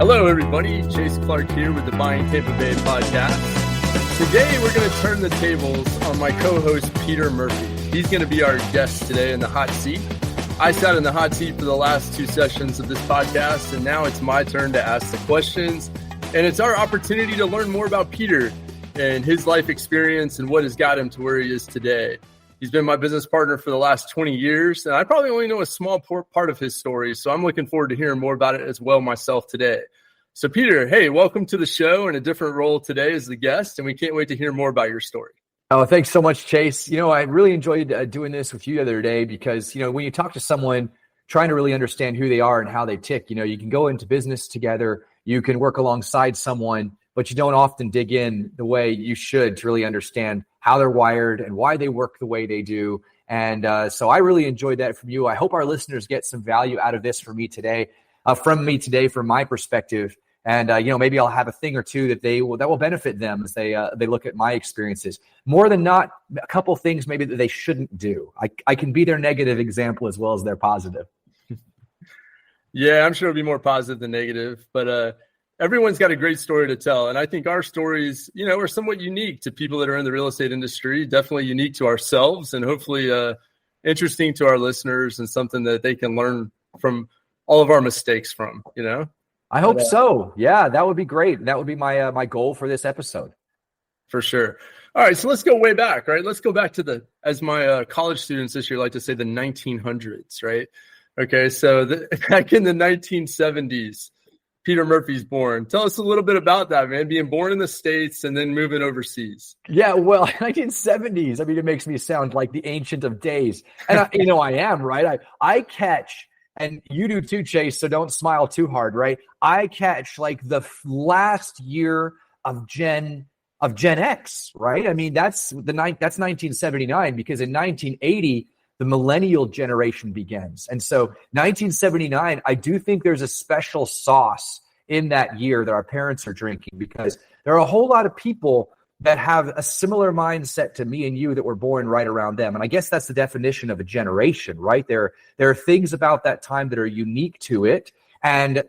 Hello, everybody. Chase Clark here with the Buying Tampa Bay podcast. Today, we're going to turn the tables on my co-host, Peter Murphy. He's going to be our guest today in the hot seat. I sat in the hot seat for the last two sessions of this podcast, and now it's my turn to ask the questions. And it's our opportunity to learn more about Peter and his life experience and what has got him to where he is today. He's been my business partner for the last 20 years, and I probably only know a small part of his story, so I'm looking forward to hearing more about it as well myself today. So, Peter, hey, welcome to the show in a different role today as the guest, and we can't wait to hear more about your story. Oh, thanks so much, Chase. You know, I really enjoyed doing this with you the other day because, you know, when you talk to someone trying to really understand who they are and how they tick, you know, you can go into business together, you can work alongside someone, but you don't often dig in the way you should to really understand how they're wired and why they work the way they do. And so I really enjoyed that from you. I hope our listeners get some value out of this from me today, from my perspective. And, you know, maybe I'll have a thing or two that will benefit them as they look at my experiences. More than not, a couple things maybe that they shouldn't do. I can be their negative example as well as their positive. Yeah, I'm sure it'll be more positive than negative, but everyone's got a great story to tell. And I think our stories, you know, are somewhat unique to people that are in the real estate industry, definitely unique to ourselves and hopefully interesting to our listeners and something that they can learn from all of our mistakes from, you know? I hope so. Yeah, that would be great. That would be my goal for this episode. For sure. All right, so let's go way back, right? Let's go back to as my college students this year like to say, the 1900s, right? Okay, so back in the 1970s, Peter Murphy's born. Tell us a little bit about that, man, being born in the States and then moving overseas. Yeah, well, 1970s, I mean, it makes me sound like the ancient of days. And, I am, right? I catch, and you do too, Chase, so don't smile too hard, right? I catch like the last year of Gen X, right? I mean, that's 1979, because in 1980, the millennial generation begins. And so 1979, I do think there's a special sauce in that year that our parents are drinking, because there are a whole lot of people that have a similar mindset to me and you that were born right around them. And I guess that's the definition of a generation, right? There are things about that time that are unique to it. And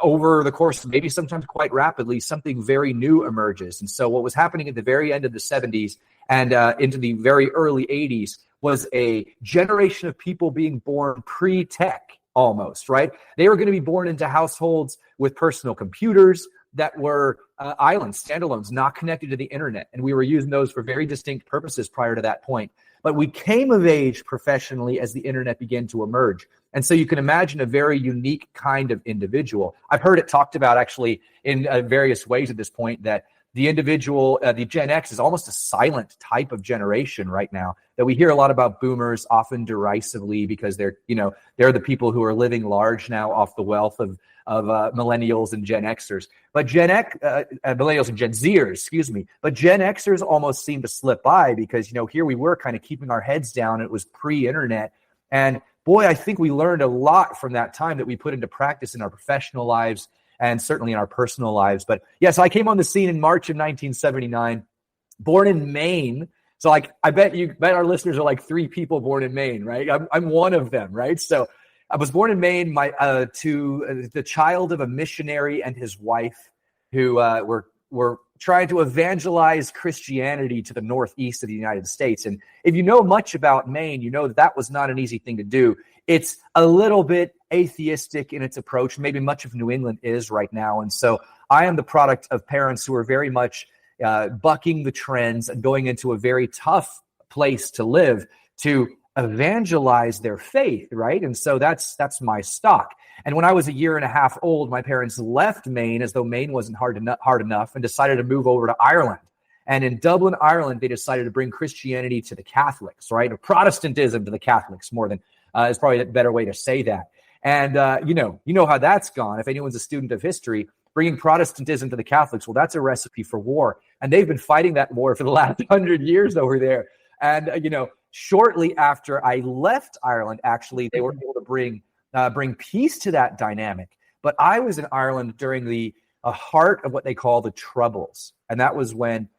over the course, maybe sometimes quite rapidly, something very new emerges. And so what was happening at the very end of the 70s and into the very early 80s was a generation of people being born pre-tech almost, right? They were going to be born into households with personal computers that were islands, standalones, not connected to the internet. And we were using those for very distinct purposes prior to that point. But we came of age professionally as the internet began to emerge. And so you can imagine a very unique kind of individual. I've heard it talked about actually in various ways at this point that the individual, the Gen X, is almost a silent type of generation right now, that we hear a lot about boomers, often derisively, because they're the people who are living large now off the wealth of millennials and Gen Xers. But millennials and Gen Zers, excuse me. But Gen Xers almost seem to slip by because, here we were kind of keeping our heads down. It was pre-internet. And boy, I think we learned a lot from that time that we put into practice in our professional lives and certainly in our personal lives. But yes, I came on the scene in March of 1979, born in Maine. So I bet our listeners are like three people born in Maine, right? I'm one of them, right? So I was born in Maine to the child of a missionary and his wife who were trying to evangelize Christianity to the northeast of the United States. And if you know much about Maine, you know that was not an easy thing to do. It's a little bit atheistic in its approach. Maybe much of New England is right now. And so I am the product of parents who are very much bucking the trends and going into a very tough place to live to evangelize their faith, right? And so that's my stock. And when I was a year and a half old, my parents left Maine as though Maine wasn't hard enough and decided to move over to Ireland. And in Dublin, Ireland, they decided to bring Christianity to the Catholics, right? Or Protestantism to the Catholics, more than is probably a better way to say that. And you know how that's gone. If anyone's a student of history, bringing Protestantism to the Catholics, well, that's a recipe for war. And they've been fighting that war for the last 100 years over there. And shortly after I left Ireland, actually, they were able to bring peace to that dynamic. But I was in Ireland during the heart of what they call the Troubles. And that was when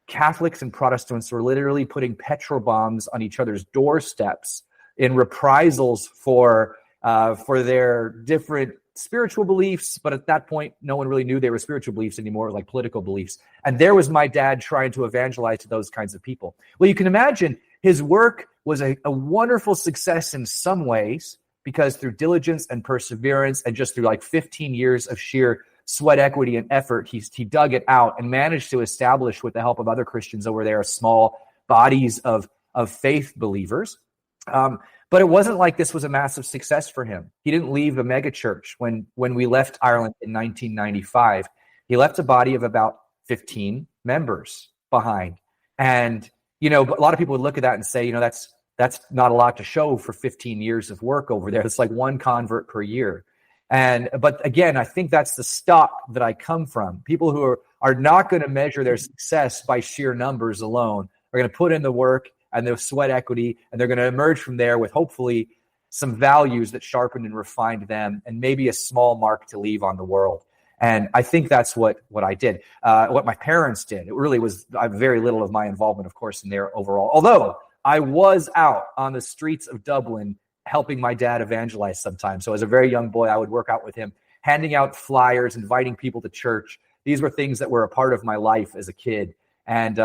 Catholics and Protestants were literally putting petrol bombs on each other's doorsteps in reprisals for their different spiritual beliefs, but at that point, no one really knew they were spiritual beliefs anymore, like political beliefs. And there was my dad trying to evangelize to those kinds of people. Well, you can imagine his work was a wonderful success in some ways, because through diligence and perseverance and just through like 15 years of sheer sweat equity and effort, he dug it out and managed to establish, with the help of other Christians over there, small bodies of faith believers. But it wasn't like this was a massive success for him. He didn't leave a mega church when we left Ireland in 1995. He left a body of about 15 members behind. And, a lot of people would look at that and say, that's not a lot to show for 15 years of work over there. It's like one convert per year. But again, I think that's the stock that I come from. People who are not going to measure their success by sheer numbers alone are going to put in the work and the sweat equity, and they're going to emerge from there with hopefully some values that sharpened and refined them, and maybe a small mark to leave on the world. And I think that's what I did, what my parents did. It really was very little of my involvement, of course, in there overall. Although I was out on the streets of Dublin helping my dad evangelize sometimes. So as a very young boy, I would work out with him, handing out flyers, inviting people to church. These were things that were a part of my life as a kid. And,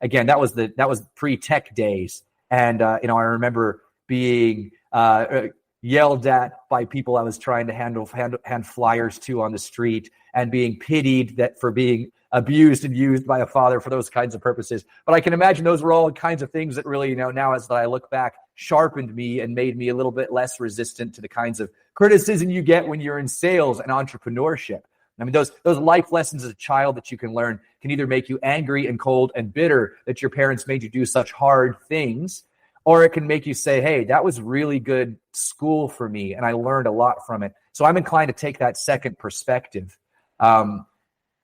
again, that was pre-tech days. And, I remember being yelled at by people I was trying to hand flyers to on the street, and being pitied for being abused and used by a father for those kinds of purposes. But I can imagine those were all kinds of things that really, now as I look back, sharpened me and made me a little bit less resistant to the kinds of criticism you get when you're in sales and entrepreneurship. I mean, those life lessons as a child that you can learn can either make you angry and cold and bitter that your parents made you do such hard things, or it can make you say, hey, that was really good school for me, and I learned a lot from it. So I'm inclined to take that second perspective.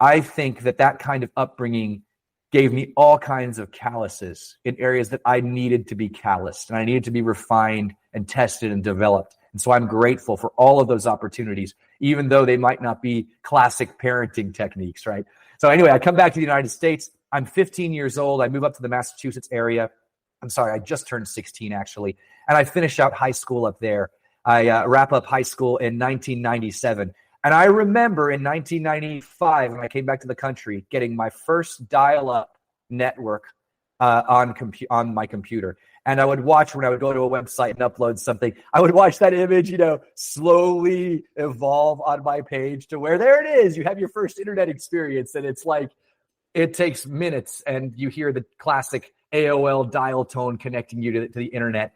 I think that kind of upbringing gave me all kinds of calluses in areas that I needed to be calloused, and I needed to be refined and tested and developed. And so I'm grateful for all of those opportunities, even though they might not be classic parenting techniques, right? So anyway, I come back to the United States. I'm 15 years old. I move up to the Massachusetts area. I'm sorry, I just turned 16 actually. And I finish out high school up there. I wrap up high school in 1997. And I remember in 1995, when I came back to the country, getting my first dial-up network on my computer. And I would watch, when I would go to a website and upload something, I would watch that image, slowly evolve on my page to where there it is. You have your first internet experience, and it's like, it takes minutes, and you hear the classic AOL dial tone connecting you to the internet.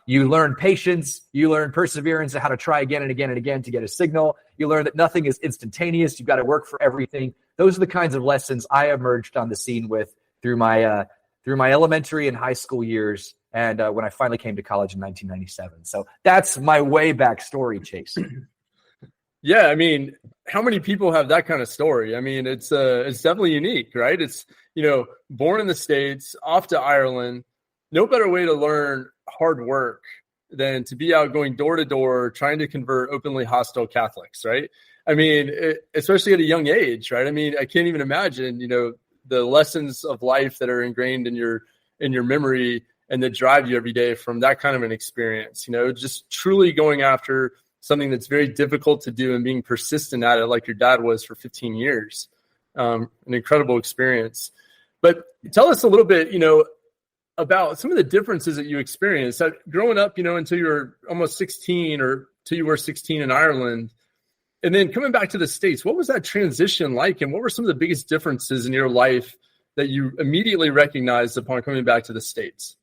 You learn patience, you learn perseverance, and how to try again and again and again to get a signal. You learn that nothing is instantaneous. You've got to work for everything. Those are the kinds of lessons I emerged on the scene with through my elementary and high school years, and when I finally came to college in 1997. So that's my way back story, Chase. Yeah, I mean, how many people have that kind of story? I mean, it's definitely unique, right? It's, born in the States, off to Ireland. No better way to learn hard work than to be out going door to door, trying to convert openly hostile Catholics, right? I mean, especially at a young age, right? I mean, I can't even imagine, the lessons of life that are ingrained in your memory and that drive you every day from that kind of an experience, just truly going after something that's very difficult to do and being persistent at it, like your dad was for 15 years. An incredible experience. But tell us a little bit, about some of the differences that you experienced growing up, until you were almost 16 or till you were 16 in Ireland. And then coming back to the States, what was that transition like? And what were some of the biggest differences in your life that you immediately recognized upon coming back to the States?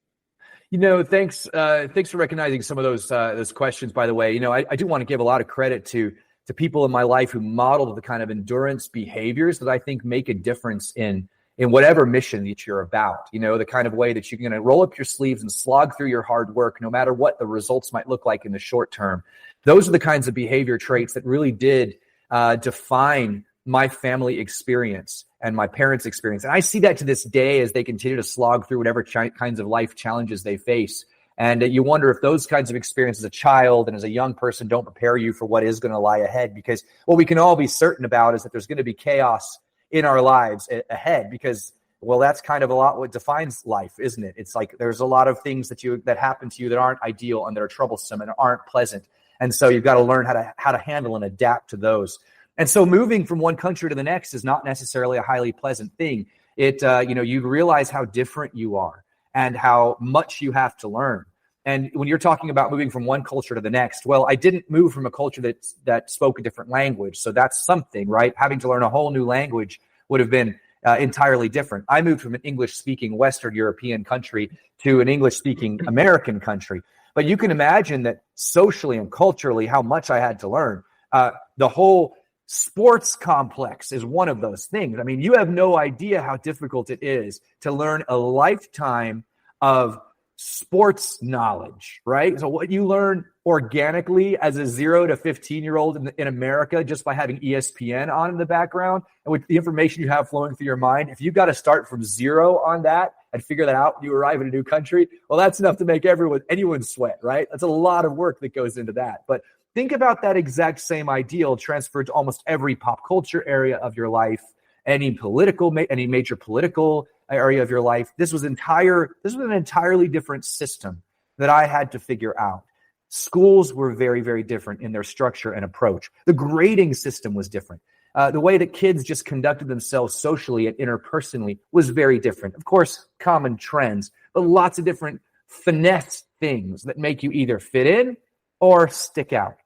Thanks for recognizing some of those questions, by the way. I do want to give a lot of credit to people in my life who modeled the kind of endurance behaviors that I think make a difference in whatever mission that you're about, the kind of way that you're going to roll up your sleeves and slog through your hard work, no matter what the results might look like in the short term. Those are the kinds of behavior traits that really did define my family experience and my parents' experience. And I see that to this day as they continue to slog through whatever kinds of life challenges they face. And you wonder if those kinds of experiences as a child and as a young person don't prepare you for what is going to lie ahead. Because what we can all be certain about is that there's going to be chaos in our lives ahead, because, well, that's kind of a lot what defines life, isn't it? It's like there's a lot of things that happen to you that aren't ideal and that are troublesome and aren't pleasant. And so you've got to learn how to handle and adapt to those. And so moving from one country to the next is not necessarily a highly pleasant thing. You realize how different you are and how much you have to learn. And when you're talking about moving from one culture to the next, well, I didn't move from a culture that spoke a different language. So that's something, right? Having to learn a whole new language would have been entirely different. I moved from an English-speaking Western European country to an English-speaking American country. But you can imagine that socially and culturally how much I had to learn. The whole sports complex is one of those things. I mean, you have no idea how difficult it is to learn a lifetime of sports knowledge, right? So what you learn organically as a 0 to 15-year-old in America just by having ESPN on in the background and with the information you have flowing through your mind, if you've got to start from zero on that and figure that out when you arrive in a new country, well, that's enough to make anyone sweat, right? That's a lot of work that goes into that. But think about that exact same ideal transferred to almost every pop culture area of your life, any major political area of your life. This was an entirely different system that I had to figure out. Schools were very, very different in their structure and approach. The grading system was different. The way that kids just conducted themselves socially and interpersonally was very different. Of course, common trends, but lots of different finesse things that make you either fit in or stick out.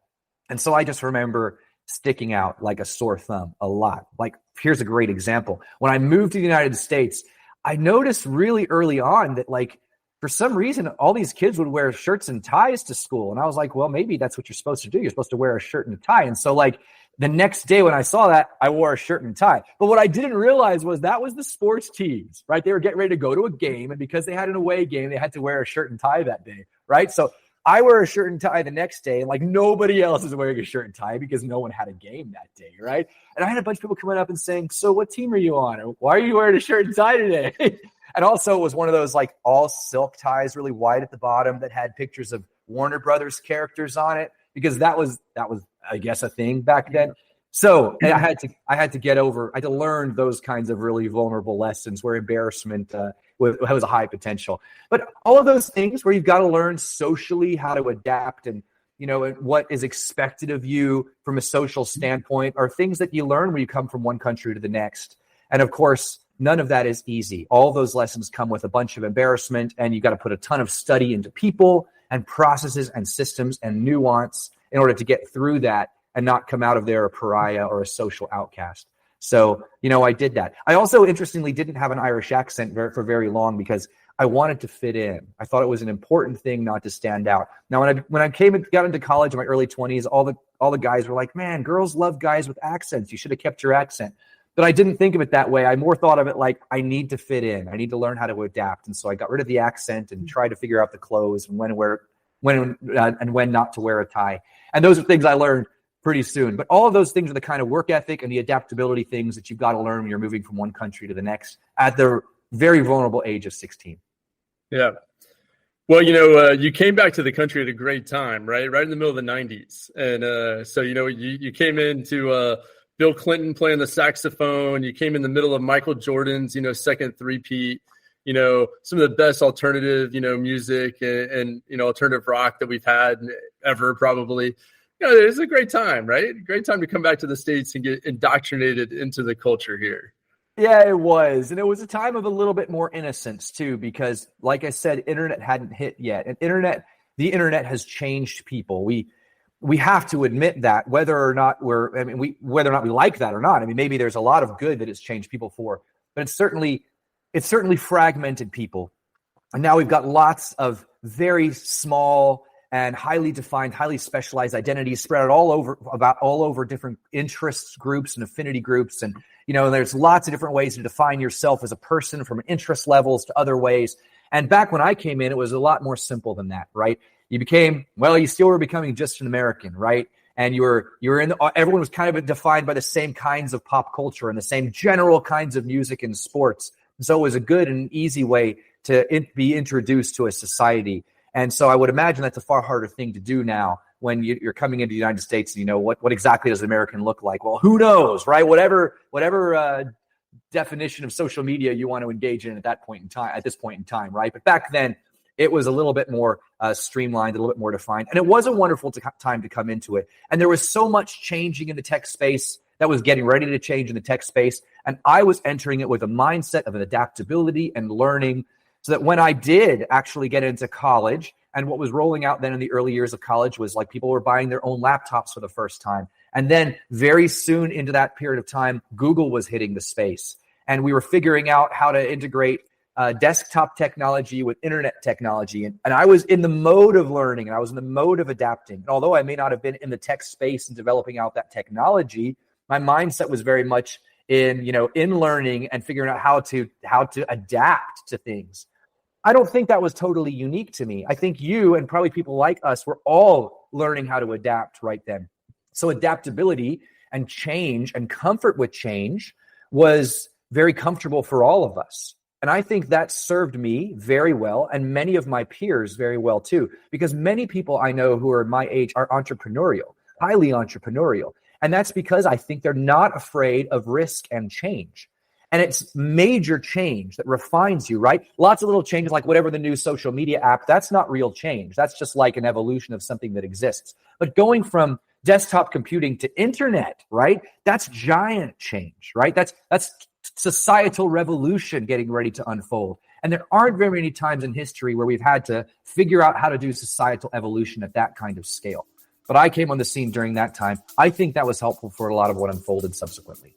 And so I just remember sticking out like a sore thumb a lot. Like, here's a great example. When I moved to the United States, I noticed really early on that, like, for some reason, all these kids would wear shirts and ties to school. And I was like, well, maybe that's what you're supposed to do. You're supposed to wear a shirt and a tie. And so, like, the next day when I saw that, I wore a shirt and tie. But what I didn't realize was that was the sports teams, right? They were getting ready to go to a game. And because they had an away game, they had to wear a shirt and tie that day, right? So I wear a shirt and tie the next day, and like nobody else is wearing a shirt and tie because no one had a game that day, right? And I had a bunch of people coming up and saying, so what team are you on? Or why are you wearing a shirt and tie today? And also it was one of those like all silk ties, really wide at the bottom, that had pictures of Warner Brothers characters on it, because that was I guess a thing back then. So I had to learn those kinds of really vulnerable lessons where embarrassment has a high potential. But all of those things where you've got to learn socially how to adapt and, and what is expected of you from a social standpoint are things that you learn when you come from one country to the next. And of course, none of that is easy. All those lessons come with a bunch of embarrassment, and you've got to put a ton of study into people and processes and systems and nuance in order to get through that and not come out of there a pariah or a social outcast. So, I did that. I also, interestingly, didn't have an Irish accent for very long because I wanted to fit in. I thought it was an important thing not to stand out. Now, when I got into college in my early 20s, all the guys were like, man, girls love guys with accents. You should have kept your accent. But I didn't think of it that way. I more thought of it like, I need to fit in. I need to learn how to adapt. And so I got rid of the accent and tried to figure out the clothes and when not to wear a tie. And those are things I learned pretty soon. But all of those things are the kind of work ethic and the adaptability things that you've got to learn when you're moving from one country to the next at the very vulnerable age of 16. Yeah. Well, you came back to the country at a great time, right? Right in the middle of the 90s. And so, you came into Bill Clinton playing the saxophone. You came in the middle of Michael Jordan's, second three-peat. Some of the best alternative, music and alternative rock that we've had ever, probably. It's a great time, right? Great time to come back to the States and get indoctrinated into the culture here. Yeah, it was. And it was a time of a little bit more innocence too, because like I said, internet hadn't hit yet. And the internet has changed people. We have to admit that whether or not we like that or not. I mean, maybe there's a lot of good that it's changed people for, but it's certainly fragmented people. And now we've got lots of very small and highly defined, highly specialized identities spread out all over different interest groups and affinity groups. And, there's lots of different ways to define yourself as a person, from interest levels to other ways. And back when I came in, it was a lot more simple than that, right? You still were becoming just an American, right? And everyone was kind of defined by the same kinds of pop culture and the same general kinds of music and sports. And so it was a good and easy way to be introduced to a society. And so I would imagine that's a far harder thing to do now when you're coming into the United States. What exactly does an American look like? Well, who knows, right? Whatever definition of social media you want to engage in at this point in time, right? But back then, it was a little bit more streamlined, a little bit more defined. And it was a wonderful time to come into it. And there was so much changing in the tech space that was getting ready to change in the tech space. And I was entering it with a mindset of an adaptability and learning, so that when I did actually get into college, and what was rolling out then in the early years of college was like people were buying their own laptops for the first time. And then very soon into that period of time, Google was hitting the space. And we were figuring out how to integrate desktop technology with internet technology. And I was in the mode of learning, and I was in the mode of adapting. And although I may not have been in the tech space and developing out that technology, my mindset was very much in learning and figuring out how to adapt to things. I don't think that was totally unique to me. I think you and probably people like us were all learning how to adapt right then. So adaptability and change and comfort with change was very comfortable for all of us. And I think that served me very well, and many of my peers very well too, because many people I know who are my age are entrepreneurial, highly entrepreneurial. And that's because I think they're not afraid of risk and change. And it's major change that refines you, right? Lots of little changes, like whatever the new social media app, that's not real change. That's just like an evolution of something that exists. But going from desktop computing to internet, right? That's giant change, right? That's societal revolution getting ready to unfold. And there aren't very many times in history where we've had to figure out how to do societal evolution at that kind of scale. But I came on the scene during that time. I think that was helpful for a lot of what unfolded subsequently.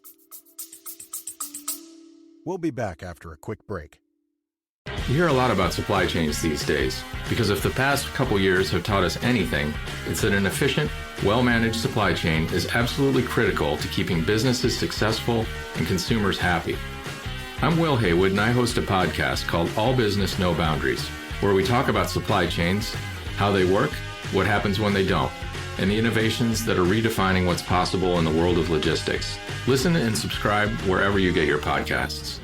We'll be back after a quick break. You hear a lot about supply chains these days, because if the past couple years have taught us anything, it's that an efficient, well-managed supply chain is absolutely critical to keeping businesses successful and consumers happy. I'm Will Haywood, and I host a podcast called All Business, No Boundaries, where we talk about supply chains, how they work, what happens when they don't, and the innovations that are redefining what's possible in the world of logistics. Listen and subscribe wherever you get your podcasts.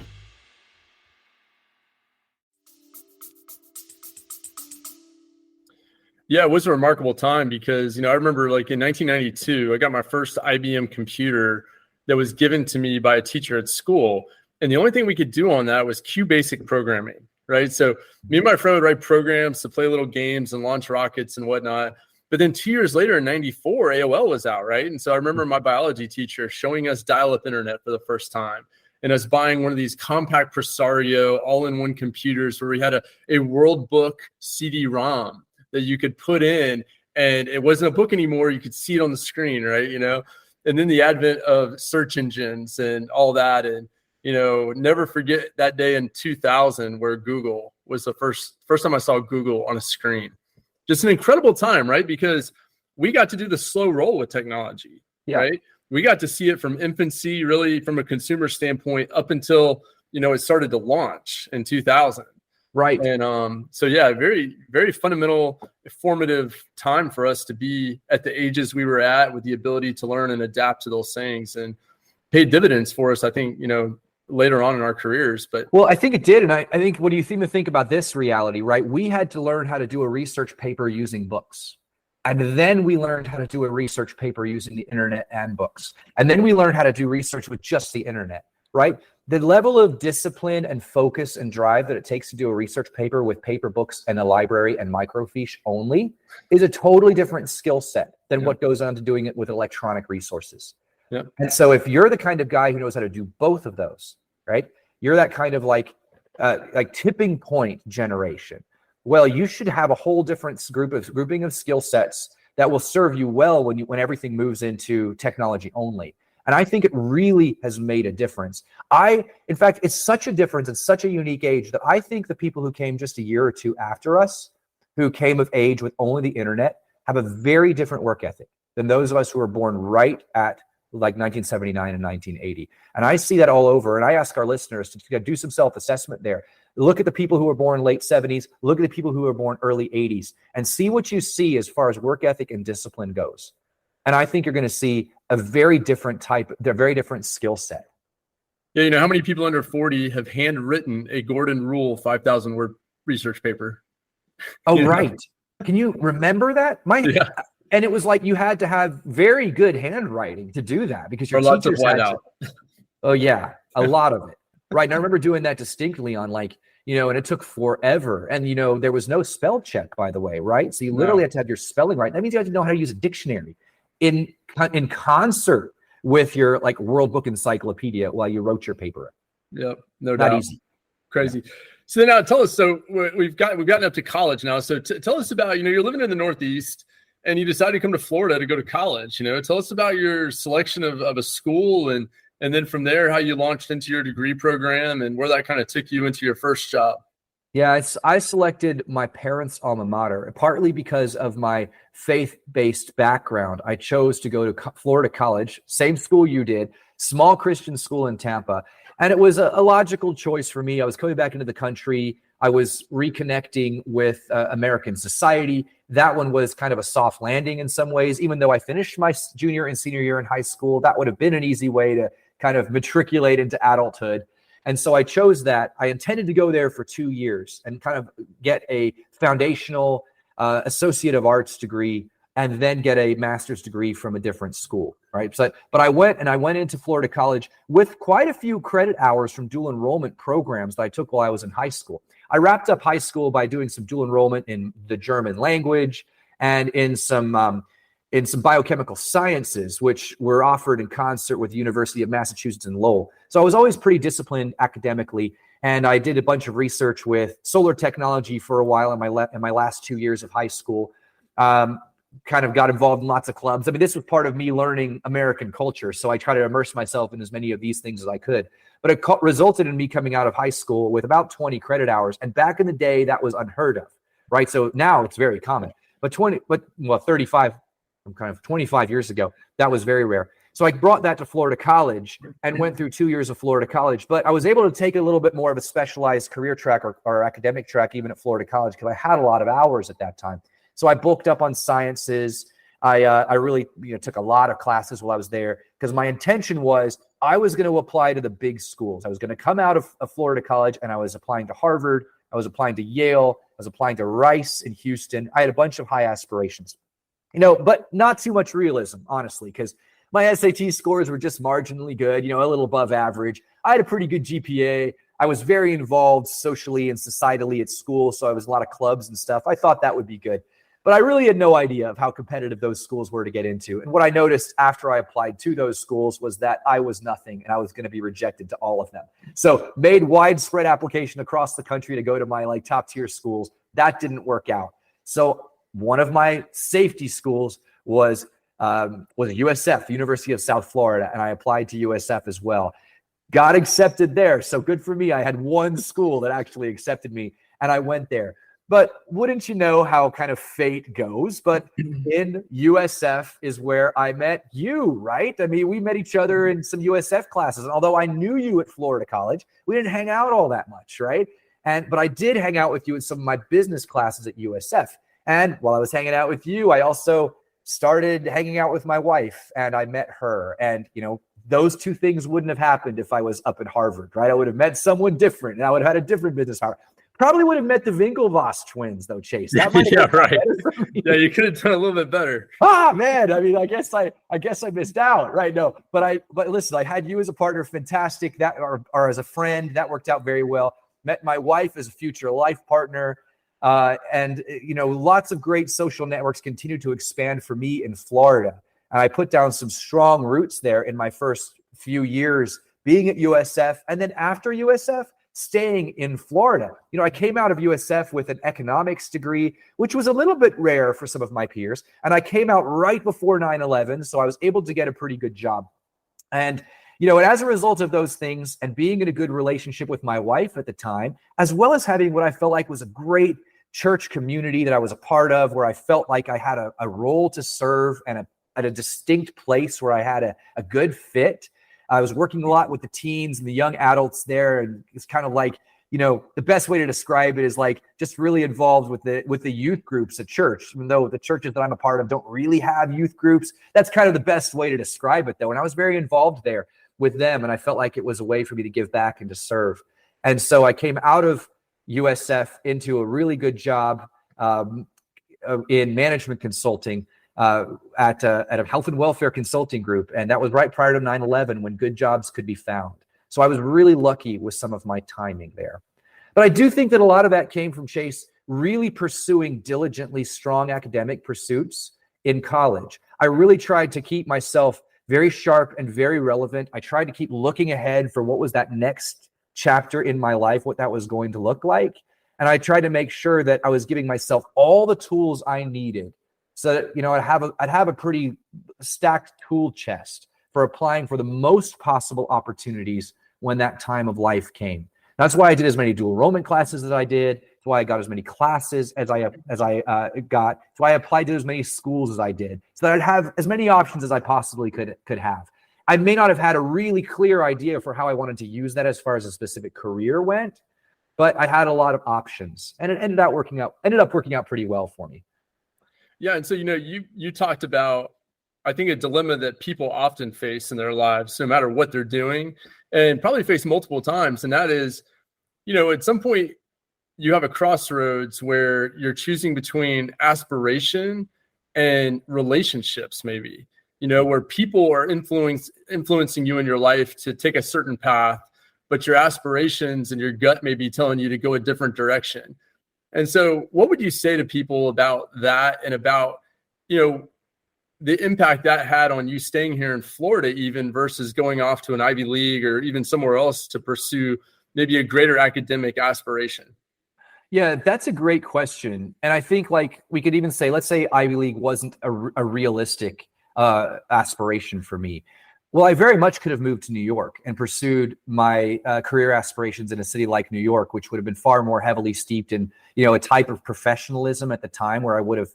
Yeah, it was a remarkable time because, I remember like in 1992, I got my first IBM computer that was given to me by a teacher at school. And the only thing we could do on that was QBasic programming, right? So me and my friend would write programs to play little games and launch rockets and whatnot. But then 2 years later in 94, AOL was out, right? And so I remember my biology teacher showing us dial-up internet for the first time, and us buying one of these compact Presario all-in-one computers where we had a World Book CD-ROM that you could put in, and it wasn't a book anymore. You could see it on the screen, right? And then the advent of search engines and all that. And, never forget that day in 2000 where Google was the first time I saw Google on a screen. Just an incredible time, right? Because we got to do the slow roll with technology, right? We got to see it from infancy, really from a consumer standpoint, up until, it started to launch in 2000. Right. And so, yeah, very, very fundamental, formative time for us to be at the ages we were at, with the ability to learn and adapt to those things, and paid dividends for us, I think, later on in our careers. But well, I think it did. And I think, what do you seem to think about this reality, right? We had to learn how to do a research paper using books. And then we learned how to do a research paper using the internet and books. And then we learned how to do research with just the internet, right? The level of discipline and focus and drive that it takes to do a research paper with paper books and a library and microfiche only is a totally different skill set than what goes on to doing it with electronic resources. Yeah. And so if you're the kind of guy who knows how to do both of those, right? You're that kind of like tipping point generation. Well, you should have a whole different grouping of skill sets that will serve you well when everything moves into technology only. And I think it really has made a difference. In fact, it's such a difference. It's such a unique age that I think the people who came just a year or two after us, who came of age with only the internet, have a very different work ethic than those of us who were born right at like 1979 and 1980. And I see that all over. And I ask our listeners to do some self-assessment there. Look at the people who were born late 70s. Look at the people who were born early 80s, and see what you see as far as work ethic and discipline goes. And I think you're going to see a very different very different skill set. Yeah, how many people under 40 have handwritten a Gordon Rule 5,000 word research paper? Oh, right. Can you remember that? Yeah. And it was like you had to have very good handwriting to do that, because your teachers had to. Oh yeah, a lot of it. Right. And I remember doing that distinctly on like and it took forever. And, there was no spell check, by the way, right? So you literally had to have your spelling right. That means you had to know how to use a dictionary in concert with your like World Book Encyclopedia while you wrote your paper. Yep. No Not doubt. easy. Crazy. Yeah. So then now tell us, so we've gotten up to college now. So tell us about, you're living in the Northeast and you decided to come to Florida to go to college. Tell us about your selection of a school and then from there, how you launched into your degree program and where that kind of took you into your first job. Yeah, I selected my parents' alma mater, partly because of my faith-based background. I chose to go to Florida College, same school you did, small Christian school in Tampa. And it was a logical choice for me. I was coming back into the country. I was reconnecting with American society. That one was kind of a soft landing in some ways. Even though I finished my junior and senior year in high school, that would have been an easy way to kind of matriculate into adulthood. And so I chose that. I intended to go there for 2 years and kind of get a foundational Associate of Arts degree and then get a master's degree from a different school, right? But I went into Florida College with quite a few credit hours from dual enrollment programs that I took while I was in high school. I wrapped up high school by doing some dual enrollment in the German language and in some biochemical sciences, which were offered in concert with the University of Massachusetts in Lowell. So I was always pretty disciplined academically, and I did a bunch of research with solar technology for a while in my last 2 years of high school. Kind of got involved in lots of clubs. I mean, this was part of me learning American culture, so I try to immerse myself in as many of these things as I could. But it resulted in me coming out of high school with about 20 credit hours, and back in the day, that was unheard of, right? So now it's very common. But 35. From kind of 25 years ago, that was very rare. So I brought that to Florida College and went through 2 years of Florida College. But I was able to take a little bit more of a specialized career track or academic track even at Florida College because I had a lot of hours at that time. So I bulked up on sciences. I really took a lot of classes while I was there because my intention was I was going to apply to the big schools. I was going to come out of Florida College and I was applying to Harvard. I was applying to Yale. I was applying to Rice in Houston. I had a bunch of high aspirations. But not too much realism, honestly, because my SAT scores were just marginally good, a little above average. I had a pretty good GPA. I was very involved socially and societally at school, so I was a lot of clubs and stuff. I thought that would be good. But I really had no idea of how competitive those schools were to get into. And what I noticed after I applied to those schools was that I was nothing and I was going to be rejected to all of them. So made widespread application across the country to go to my top tier schools. That didn't work out. So one of my safety schools was USF, University of South Florida, and I applied to USF as well. Got accepted there, so good for me. I had one school that actually accepted me, and I went there. But wouldn't you know how kind of fate goes? But in USF is where I met you, right? I mean, we met each other in some USF classes, and although I knew you at Florida College, we didn't hang out all that much, right? But I did hang out with you in some of my business classes at USF. And while I was hanging out with you, I also started hanging out with my wife and I met her. And, those two things wouldn't have happened if I was up at Harvard, right? I would have met someone different and I would have had a different business. Probably would have met the Winklevoss twins though, Chase. That might have right. Yeah, you could have done a little bit better. Man. I mean, I guess I missed out, right? No, but listen, I had you as a partner, fantastic. That or as a friend, that worked out very well. Met my wife as a future life partner. And lots of great social networks continue to expand for me in Florida. And I put down some strong roots there in my first few years being at USF. And then after USF, staying in Florida. I came out of USF with an economics degree, which was a little bit rare for some of my peers. And I came out right before 9/11. So I was able to get a pretty good job. And and as a result of those things and being in a good relationship with my wife at the time, as well as having what I felt like was a great church community that I was a part of, where I felt like I had a role to serve and at a distinct place where I had a good fit. I was working a lot with the teens and the young adults there. And it's kind of like, the best way to describe it is like just really involved with the youth groups at church, even though the churches that I'm a part of don't really have youth groups. That's kind of the best way to describe it, though. And I was very involved there with them. And I felt like it was a way for me to give back and to serve. And so I came out of USF into a really good job in management consulting at a health and welfare consulting group. And that was right prior to 9/11 when good jobs could be found. So I was really lucky with some of my timing there. But I do think that a lot of that came from Chase really pursuing diligently strong academic pursuits in college. I really tried to keep myself very sharp and very relevant. I tried to keep looking ahead for what was that next chapter in my life, what that was going to look like. And I tried to make sure that I was giving myself all the tools I needed so that, I'd have a pretty stacked tool chest for applying for the most possible opportunities when that time of life came. That's why I did as many dual enrollment classes as I did. That's why I got as many classes as I got. That's why I applied to as many schools as I did, so that I'd have as many options as I possibly could have. I may not have had a really clear idea for how I wanted to use that as far as a specific career went, but I had a lot of options, and it ended up working out pretty well for me. Yeah, and so you talked about, I think, a dilemma that people often face in their lives, no matter what they're doing, and probably face multiple times, and that is, at some point you have a crossroads where you're choosing between aspiration and relationships, maybe, where people are influencing you in your life to take a certain path, but your aspirations and your gut may be telling you to go a different direction. And so what would you say to people about that, and about, the impact that had on you staying here in Florida, even versus going off to an Ivy League or even somewhere else to pursue maybe a greater academic aspiration? Yeah, that's a great question. And I think, like, we could even say, let's say Ivy League wasn't a realistic aspiration for me. Well, I very much could have moved to New York and pursued my career aspirations in a city like New York, which would have been far more heavily steeped in, a type of professionalism at the time, where I would have,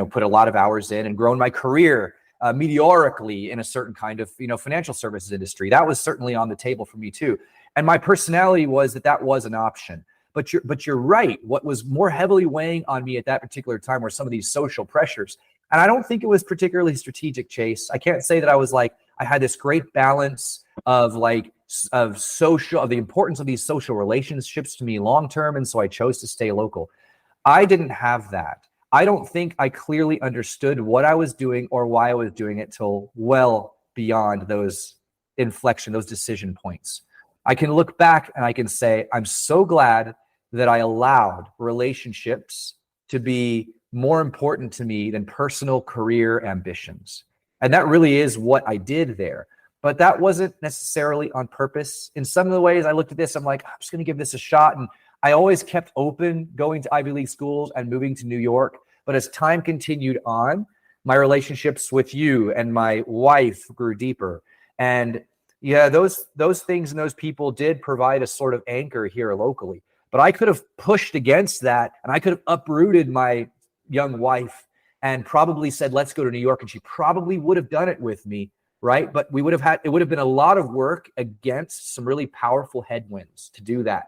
put a lot of hours in and grown my career meteorically in a certain kind of, financial services industry. That was certainly on the table for me too. And my personality was that was an option. But you're right. What was more heavily weighing on me at that particular time were some of these social pressures. And I don't think it was particularly strategic, Chase. I can't say that I had this great balance of the importance of these social relationships to me long-term. And so I chose to stay local. I didn't have that. I don't think I clearly understood what I was doing or why I was doing it till well beyond those decision points. I can look back and I can say, I'm so glad that I allowed relationships to be more important to me than personal career ambitions. And that really is what I did there. But that wasn't necessarily on purpose. In some of the ways I looked at this, I'm like, I'm just going to give this a shot. And I always kept open going to Ivy League schools and moving to New York. But as time continued on, my relationships with you and my wife grew deeper. And yeah, those things and those people did provide a sort of anchor here locally. But I could have pushed against that, and I could have uprooted my young wife and probably said, let's go to New York. And she probably would have done it with me, right? But it would have been a lot of work against some really powerful headwinds to do that.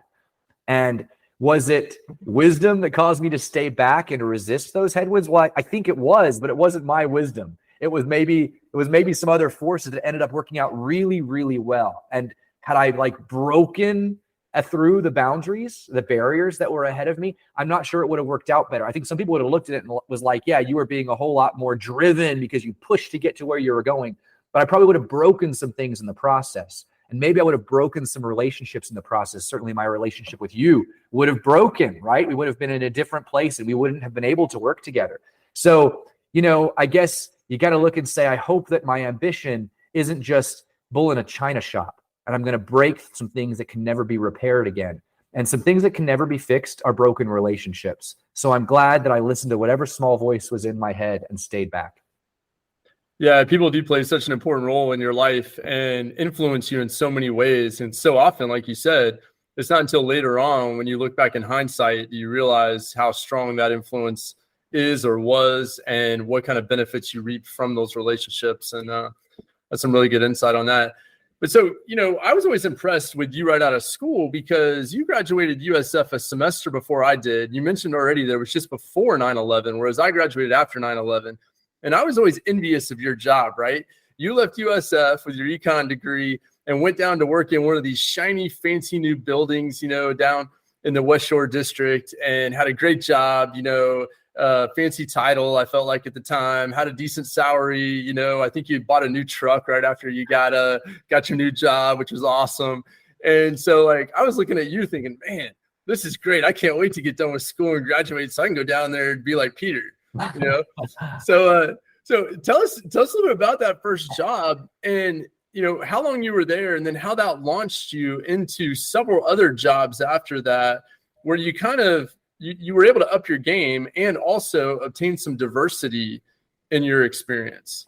And was it wisdom that caused me to stay back and to resist those headwinds? Well, I think it was, but it wasn't my wisdom. It was maybe some other forces that ended up working out really, really well. And had I broken through the boundaries, the barriers that were ahead of me, I'm not sure it would have worked out better. I think some people would have looked at it and was like, yeah, you were being a whole lot more driven because you pushed to get to where you were going. But I probably would have broken some things in the process. And maybe I would have broken some relationships in the process. Certainly my relationship with you would have broken, right? We would have been in a different place and we wouldn't have been able to work together. So, I guess you got to look and say, I hope that my ambition isn't just bull in a china shop, and I'm going to break some things that can never be repaired again. And some things that can never be fixed are broken relationships. So I'm glad that I listened to whatever small voice was in my head and stayed back. Yeah, people do play such an important role in your life and influence you in so many ways. And so often, like you said, it's not until later on when you look back in hindsight, you realize how strong that influence is or was and what kind of benefits you reap from those relationships. And that's some really good insight on that. But so, I was always impressed with you right out of school because you graduated USF a semester before I did. You mentioned already that it was just before 9/11, whereas I graduated after 9/11. And I was always envious of your job, right? You left USF with your econ degree and went down to work in one of these shiny, fancy new buildings, down in the West Shore district, and had a great job, fancy title, I felt like at the time, had a decent salary. I think you bought a new truck right after you got your new job, which was awesome. And so I was looking at you thinking, man, this is great. I can't wait to get done with school and graduate so I can go down there and be like Peter, you know? So tell us a little bit about that first job and, how long you were there and then how that launched you into several other jobs after that, where you kind of, you were able to up your game and also obtain some diversity in your experience.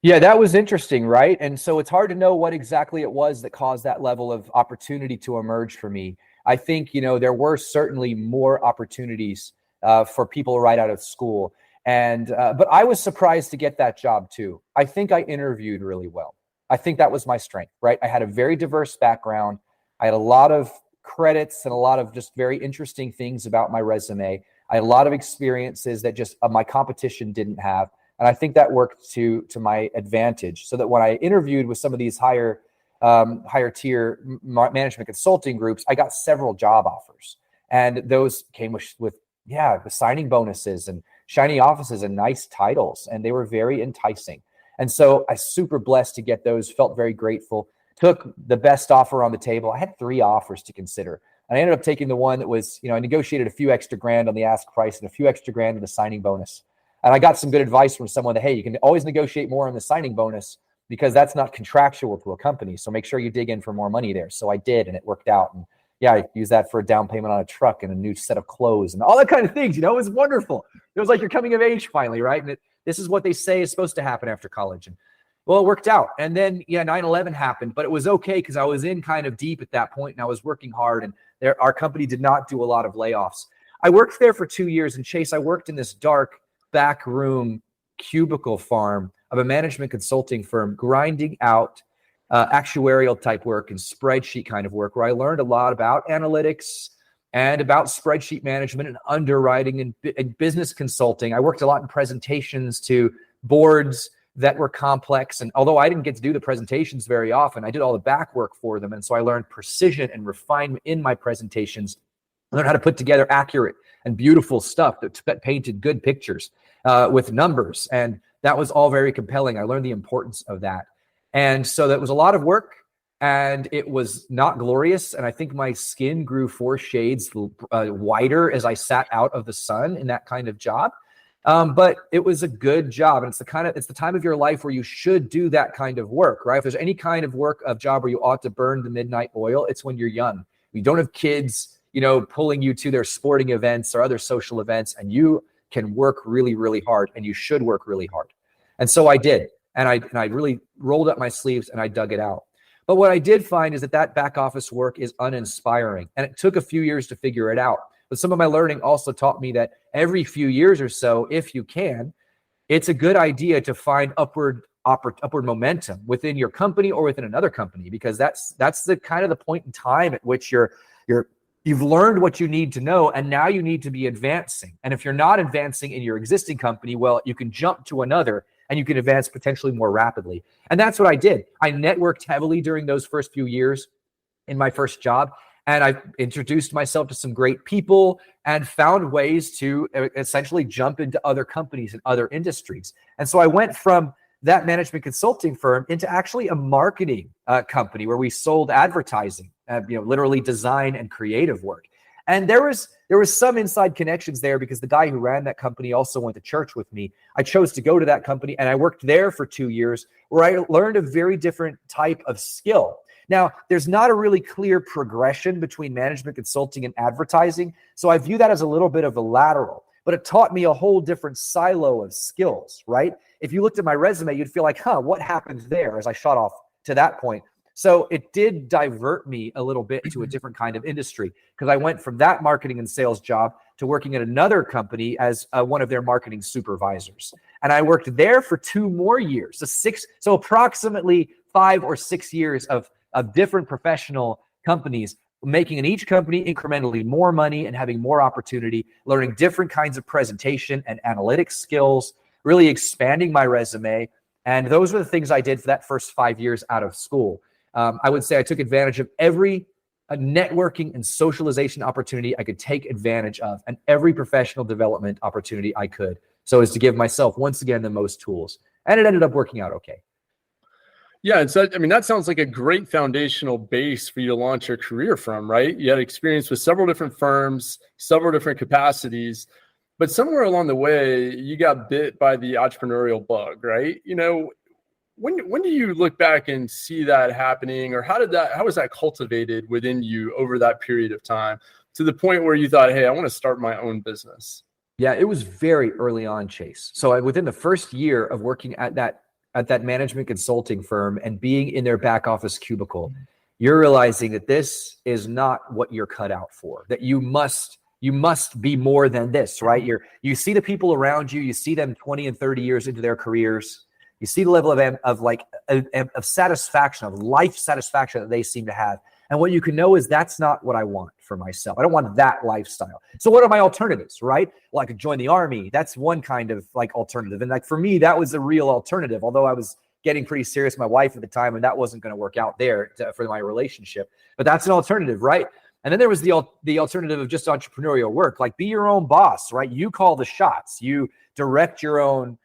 Yeah, that was interesting, right? And so it's hard to know what exactly it was that caused that level of opportunity to emerge for me. I think, there were certainly more opportunities for people right out of school. And but I was surprised to get that job too. I think I interviewed really well. I think that was my strength, right? I had a very diverse background. I had a lot of credits and a lot of just very interesting things about my resume. I had a lot of experiences that just my competition didn't have. And I think that worked to my advantage, so that when I interviewed with some of these higher tier management consulting groups, I got several job offers. And those came with the signing bonuses and shiny offices and nice titles. And they were very enticing. And so I super blessed to get those, felt very grateful, took the best offer on the table. I had 3 offers to consider. And I ended up taking the one that was, I negotiated a few extra grand on the ask price and a few extra grand on the signing bonus. And I got some good advice from someone that, hey, you can always negotiate more on the signing bonus because that's not contractual to a company. So make sure you dig in for more money there. So I did, and it worked out. And yeah, I used that for a down payment on a truck and a new set of clothes and all that kind of things. It was wonderful. It was like you're coming of age finally, right? And this is what they say is supposed to happen after college. And well, it worked out. And then, 9/11 happened, but it was okay because I was in kind of deep at that point and I was working hard, and our company did not do a lot of layoffs. I worked there for 2 years, and Chase, I worked in this dark back room cubicle farm of a management consulting firm, grinding out actuarial type work and spreadsheet kind of work, where I learned a lot about analytics and about spreadsheet management and underwriting and business consulting. I worked a lot in presentations to boards that were complex. And although I didn't get to do the presentations very often, I did all the back work for them. And so I learned precision and refinement in my presentations. I learned how to put together accurate and beautiful stuff that painted good pictures with numbers. And that was all very compelling. I learned the importance of that. And so that was a lot of work, and it was not glorious. And I think my skin grew 4 shades whiter as I sat out of the sun in that kind of job. But it was a good job. And it's the time of your life where you should do that kind of work, right? If there's any kind of job where you ought to burn the midnight oil, it's when you're young. You don't have kids, pulling you to their sporting events or other social events, and you can work really, really hard, and you should work really hard. And so I did. And I really rolled up my sleeves and I dug it out. But what I did find is that back office work is uninspiring. And it took a few years to figure it out. But some of my learning also taught me that every few years or so, if you can, it's a good idea to find upward momentum within your company or within another company, because that's the kind of the point in time at which you've learned what you need to know, and now you need to be advancing. And if you're not advancing in your existing company, well, you can jump to another and you can advance potentially more rapidly. And that's what I did. I networked heavily during those first few years in my first job. And I introduced myself to some great people and found ways to essentially jump into other companies and other industries. And so I went from that management consulting firm into actually a marketing company where we sold advertising, literally design and creative work. And there was some inside connections there because the guy who ran that company also went to church with me. I chose to go to that company, and I worked there for 2 years where I learned a very different type of skill. Now, there's not a really clear progression between management consulting and advertising, so I view that as a little bit of a lateral, but it taught me a whole different silo of skills, right? If you looked at my resume, you'd feel like, what happened there as I shot off to that point? So it did divert me a little bit to a different kind of industry, because I went from that marketing and sales job to working at another company as one of their marketing supervisors. And I worked there for 2 more years, so approximately 5 or 6 years of different professional companies, making in each company incrementally more money and having more opportunity, learning different kinds of presentation and analytics skills, really expanding my resume. And those were the things I did for that first 5 years out of school. I would say I took advantage of every networking and socialization opportunity I could take advantage of, and every professional development opportunity I could, so as to give myself, once again, the most tools. And it ended up working out okay. Yeah. And so, I mean, that sounds like a great foundational base for you to launch your career from, right? You had experience with several different firms, several different capacities, but somewhere along the way, you got bit by the entrepreneurial bug, right? When do you look back and see that happening, or how was that cultivated within you over that period of time to the point where you thought, hey, I want to start my own business? Yeah, it was very early on, Chase. So within the first year of working at that management consulting firm and being in their back office cubicle, you're realizing that this is not what you're cut out for, that you must be more than this, right? You see the people around you, you see them 20 and 30 years into their careers. You see the level of satisfaction, of life satisfaction that they seem to have. And what you can know is that's not what I want for myself. I don't want that lifestyle. So what are my alternatives, right? Well, I could join the army. That's one kind of like alternative. And like for me, that was a real alternative, although I was getting pretty serious with my wife at the time, and that wasn't going to work out there for my relationship. But that's an alternative, right? And then there was the alternative of just entrepreneurial work, like be your own boss, right? You call the shots. You direct your own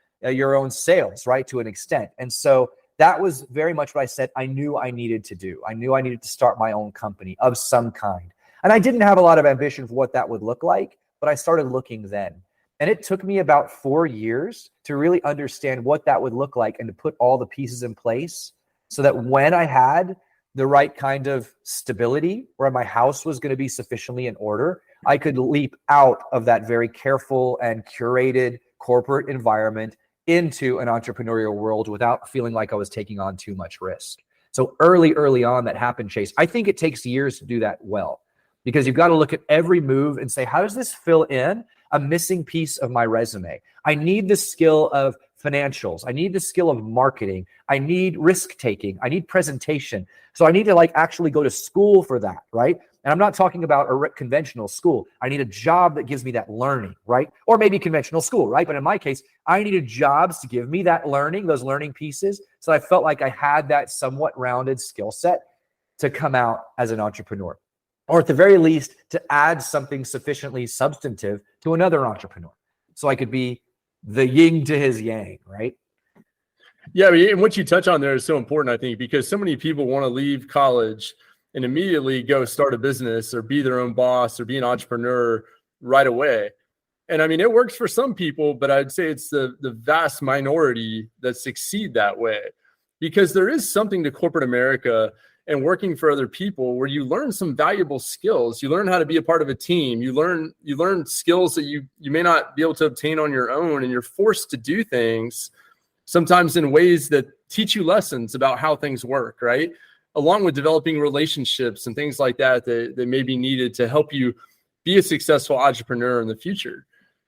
sales, right, to an extent. And so that was very much what I said I knew I needed to do. I knew I needed to start my own company of some kind. And I didn't have a lot of ambition for what that would look like, but I started looking then. And it took me about 4 years to really understand what that would look like and to put all the pieces in place so that when I had the right kind of stability, where my house was going to be sufficiently in order, I could leap out of that very careful and curated corporate environment into an entrepreneurial world without feeling like I was taking on too much risk. So early on that happened, Chase. I think it takes years to do that well, because you've got to look at every move and say, how does this fill in a missing piece of my resume? I need the skill of financials. I need the skill of marketing. I need risk taking. I need presentation. So I need to actually go to school for that, right? And I'm not talking about a conventional school. I need a job that gives me that learning, right? Or maybe conventional school, right? But in my case, I needed jobs to give me that learning, those learning pieces. So I felt like I had that somewhat rounded skill set to come out as an entrepreneur, or at the very least, to add something sufficiently substantive to another entrepreneur. So I could be the yin to his yang, right? Yeah, and what you touch on there is so important, I think, because so many people want to leave college and immediately go start a business or be their own boss or be an entrepreneur right away. And I mean, it works for some people, but I'd say it's the vast minority that succeed that way, because there is something to corporate America and working for other people where you learn some valuable skills. You learn how to be a part of a team. You learn skills that you may not be able to obtain on your own, and you're forced to do things sometimes in ways that teach you lessons about how things work, right? Along with developing relationships and things like that may be needed to help you be a successful entrepreneur in the future.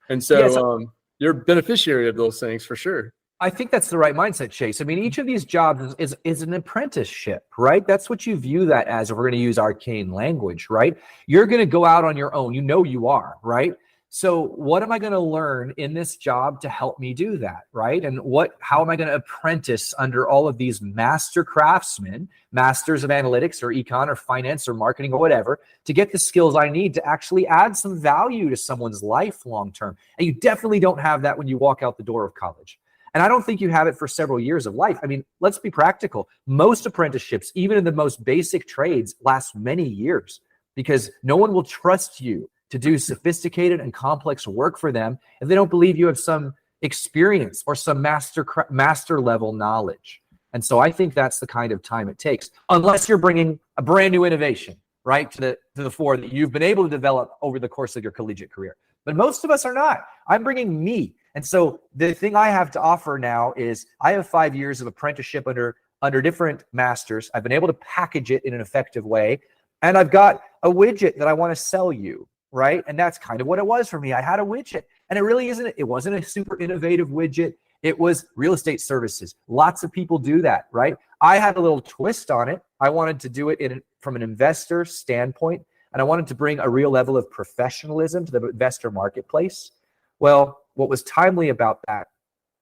And so you're a beneficiary of those things for sure. I think that's the right mindset, Chase. I mean, each of these jobs is an apprenticeship, right? That's what you view that as, if we're going to use arcane language, right? You're going to go out on your own. You know you are, right? So what am I going to learn in this job to help me do that, right? And how am I going to apprentice under all of these master craftsmen, masters of analytics or econ or finance or marketing or whatever, to get the skills I need to actually add some value to someone's life long term? And you definitely don't have that when you walk out the door of college. And I don't think you have it for several years of life. I mean, let's be practical. Most apprenticeships, even in the most basic trades, last many years, because no one will trust you to do sophisticated and complex work for them if they don't believe you have some experience or some master level knowledge. And so I think that's the kind of time it takes, unless you're bringing a brand new innovation, right, to the fore that you've been able to develop over the course of your collegiate career. But most of us are not. I'm bringing me. And so the thing I have to offer now is I have 5 years of apprenticeship under different masters. I've been able to package it in an effective way. And I've got a widget that I want to sell you, right? And that's kind of what it was for me. I had a widget, and it wasn't a super innovative widget. It was real estate services. Lots of people do that, right? I had a little twist on it. I wanted to do it from an investor standpoint, and I wanted to bring a real level of professionalism to the investor marketplace. Well, what was timely about that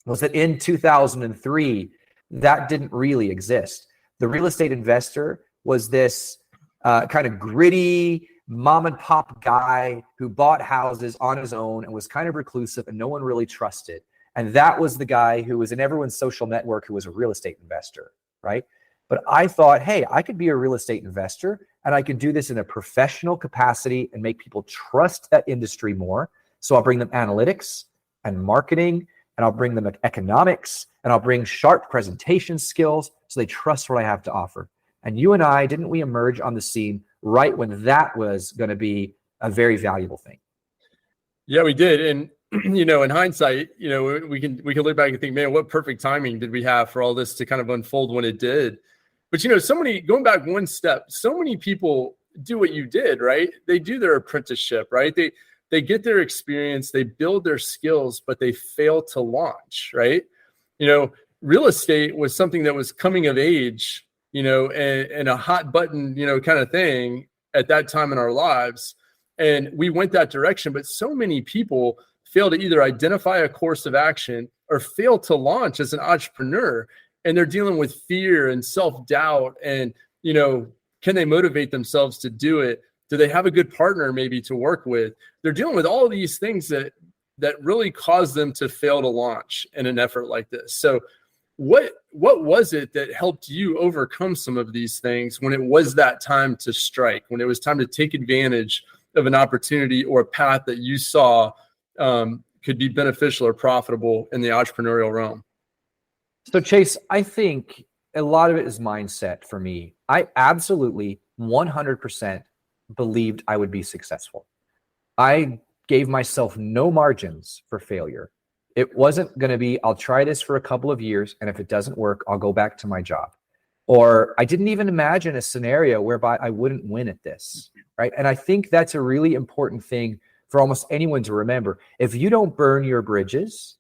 was that in 2003, that didn't really exist. The real estate investor was this kind of gritty mom and pop guy who bought houses on his own and was kind of reclusive and no one really trusted. And that was the guy who was in everyone's social network who was a real estate investor, right? But I thought, hey, I could be a real estate investor and I could do this in a professional capacity and make people trust that industry more. So I'll bring them analytics and marketing, and I'll bring them economics, and I'll bring sharp presentation skills so they trust what I have to offer. And you and I, didn't we emerge on the scene right when that was going to be a very valuable thing? Yeah, we did. And, in hindsight, we can look back and think, man, what perfect timing did we have for all this to kind of unfold when it did? But, going back one step, so many people do what you did, right? They do their apprenticeship, right? They get their experience, they build their skills, but they fail to launch, right? Real estate was something that was coming of age, and a hot button, kind of thing at that time in our lives. And we went that direction, but so many people fail to either identify a course of action or fail to launch as an entrepreneur. And they're dealing with fear and self-doubt and, can they motivate themselves to do it? Do they have a good partner maybe to work with? They're dealing with all these things that really cause them to fail to launch in an effort like this. So what was it that helped you overcome some of these things when it was that time to strike, when it was time to take advantage of an opportunity or a path that you saw could be beneficial or profitable in the entrepreneurial realm? So Chase, I think a lot of it is mindset for me. I absolutely 100% believed I would be successful. I gave myself no margins for failure. It wasn't going to be, I'll try this for a couple of years, and if it doesn't work, I'll go back to my job. Or I didn't even imagine a scenario whereby I wouldn't win at this, right? And I think that's a really important thing for almost anyone to remember. If you don't burn your bridges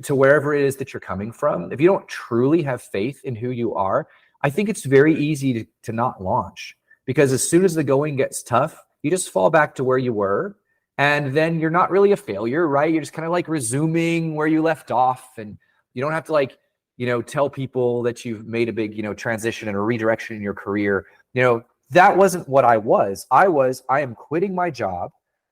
to wherever it is that you're coming from, if you don't truly have faith in who you are, I think it's very easy to not launch. Because as soon as the going gets tough, you just fall back to where you were. And then you're not really a failure, right? You're just kind of like resuming where you left off. And you don't have to tell people that you've made a big, transition and a redirection in your career. That wasn't what I was. I am quitting my job.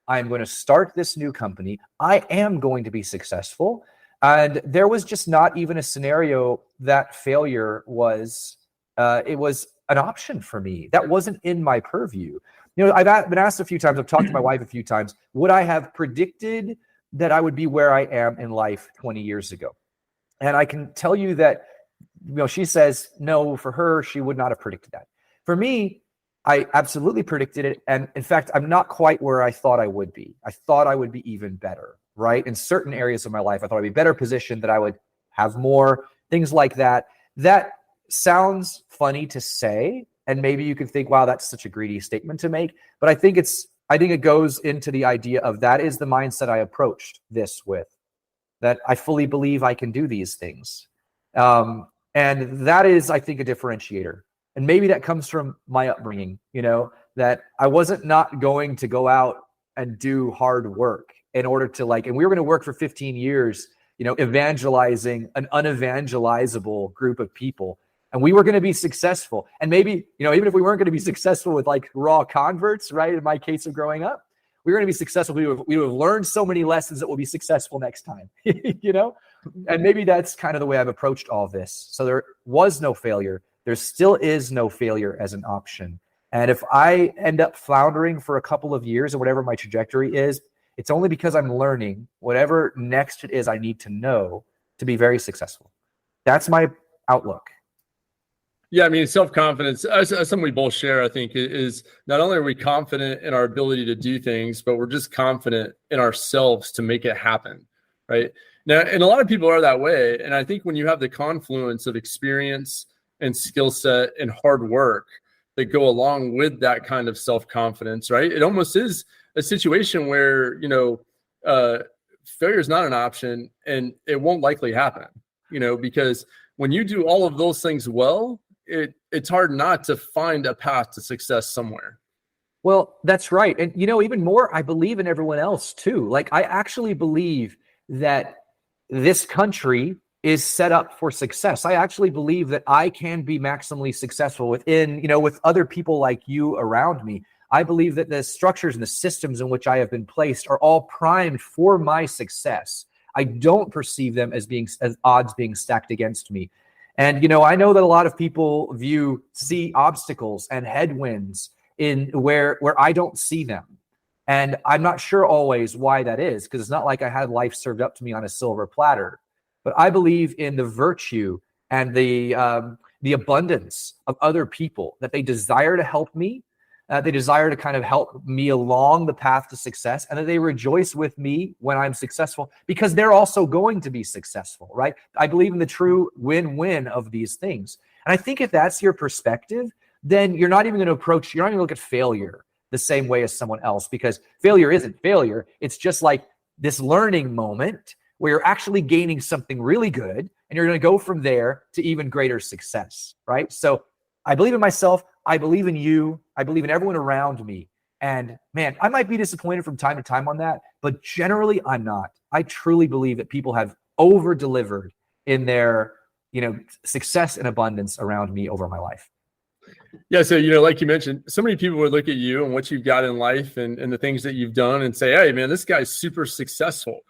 I'm going to start this new company. I am going to be successful. And there was just not even a scenario that failure was, it was an option for me. That wasn't in my purview. I've been asked a few times, I've talked to my wife a few times, would I have predicted that I would be where I am in life 20 years ago? And I can tell you that, she says no, for her, she would not have predicted that. For me, I absolutely predicted it. And in fact, I'm not quite where I thought I would be. I thought I would be even better, right? In certain areas of my life, I thought I'd be better positioned, that I would have more, things like that. That sounds funny to say, and maybe you could think, wow, that's such a greedy statement to make. But I think it goes into the idea of that is the mindset I approached this with, that I fully believe I can do these things. And that is, I think, a differentiator. And maybe that comes from my upbringing, that I wasn't not going to go out and do hard work in order to and we were going to work for 15 years, evangelizing an unevangelizable group of people. And we were going to be successful. And maybe, even if we weren't going to be successful with raw converts, right? In my case of growing up, we were going to be successful. We would have learned so many lessons that will be successful next time, And maybe that's kind of the way I've approached all this. So there was no failure. There still is no failure as an option. And if I end up floundering for a couple of years or whatever my trajectory is, it's only because I'm learning whatever next it is I need to know to be very successful. That's my outlook. Yeah, I mean, self-confidence, something we both share, I think, is not only are we confident in our ability to do things, but we're just confident in ourselves to make it happen, right? Now, and a lot of people are that way. And I think when you have the confluence of experience and skill set and hard work that go along with that kind of self-confidence, right? It almost is a situation where, failure is not an option and it won't likely happen, because when you do all of those things well, it's hard not to find a path to success somewhere. Well, that's right. And, even more, I believe in everyone else too. I actually believe that this country is set up for success. I actually believe that I can be maximally successful within, with other people like you around me. I believe that the structures and the systems in which I have been placed are all primed for my success. I don't perceive them as odds being stacked against me. And, I know that a lot of people see obstacles and headwinds in where I don't see them. And I'm not sure always why that is, because it's not like I had life served up to me on a silver platter. But I believe in the virtue and the abundance of other people, that they desire to help me. They desire to kind of help me along the path to success, and that they rejoice with me when I'm successful, because they're also going to be successful, right? I believe in the true win-win of these things. And I think if that's your perspective, then you're not even going to look at failure the same way as someone else, because failure isn't failure. It's just like this learning moment where you're actually gaining something really good, and you're going to go from there to even greater success, right? So I believe in myself. I believe in you. I believe in everyone around me. And man, I might be disappointed from time to time on that, but generally I'm not. I truly believe that people have over-delivered in their, success and abundance around me over my life. Yeah. So, like you mentioned, so many people would look at you and what you've got in life and the things that you've done and say, hey, man, this guy's super successful.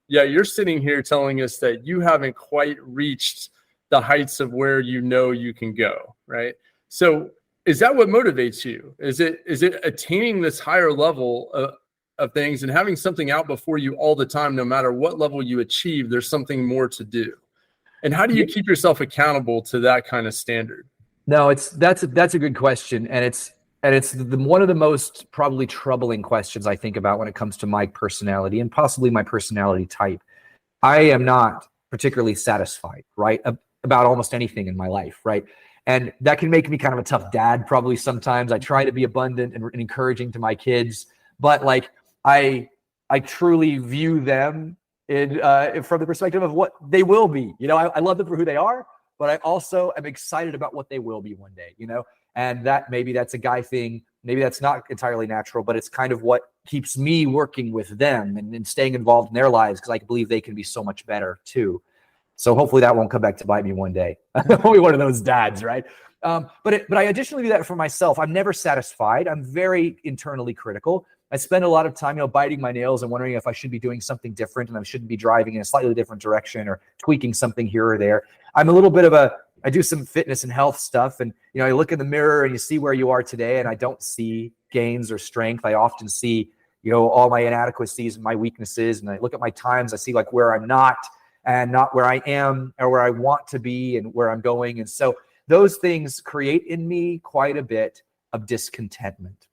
Yeah. You're sitting here telling us that you haven't quite reached the heights of where you can go. Right. So is that what motivates you? Is it attaining this higher level of things and having something out before you all the time, no matter what level you achieve, there's something more to do? And how do you keep yourself accountable to that kind of standard? No, that's a good question, and it's one of the most probably troubling questions I think about when it comes to my personality and possibly my personality type. I am not particularly satisfied, right, about almost anything in my life, right? And that can make me kind of a tough dad probably sometimes. I try to be abundant and encouraging to my kids, but like I truly view them from the perspective of what they will be. I love them for who they are, but I also am excited about what they will be one day, and that maybe that's a guy thing. Maybe that's not entirely natural, but it's kind of what keeps me working with them and staying involved in their lives, because I believe they can be so much better too. So hopefully that won't come back to bite me one day. I'll be one of those dads, right? But I additionally do that for myself. I'm never satisfied. I'm very internally critical. I spend a lot of time, biting my nails and wondering if I should be doing something different and I shouldn't be driving in a slightly different direction or tweaking something here or there. I'm a little bit of I do some fitness and health stuff, and I look in the mirror and you see where you are today, and I don't see gains or strength. I often see, all my inadequacies and my weaknesses, and I look at my times. I see like where I'm not and not where I am or where I want to be and where I'm going. And so those things create in me quite a bit of discontentment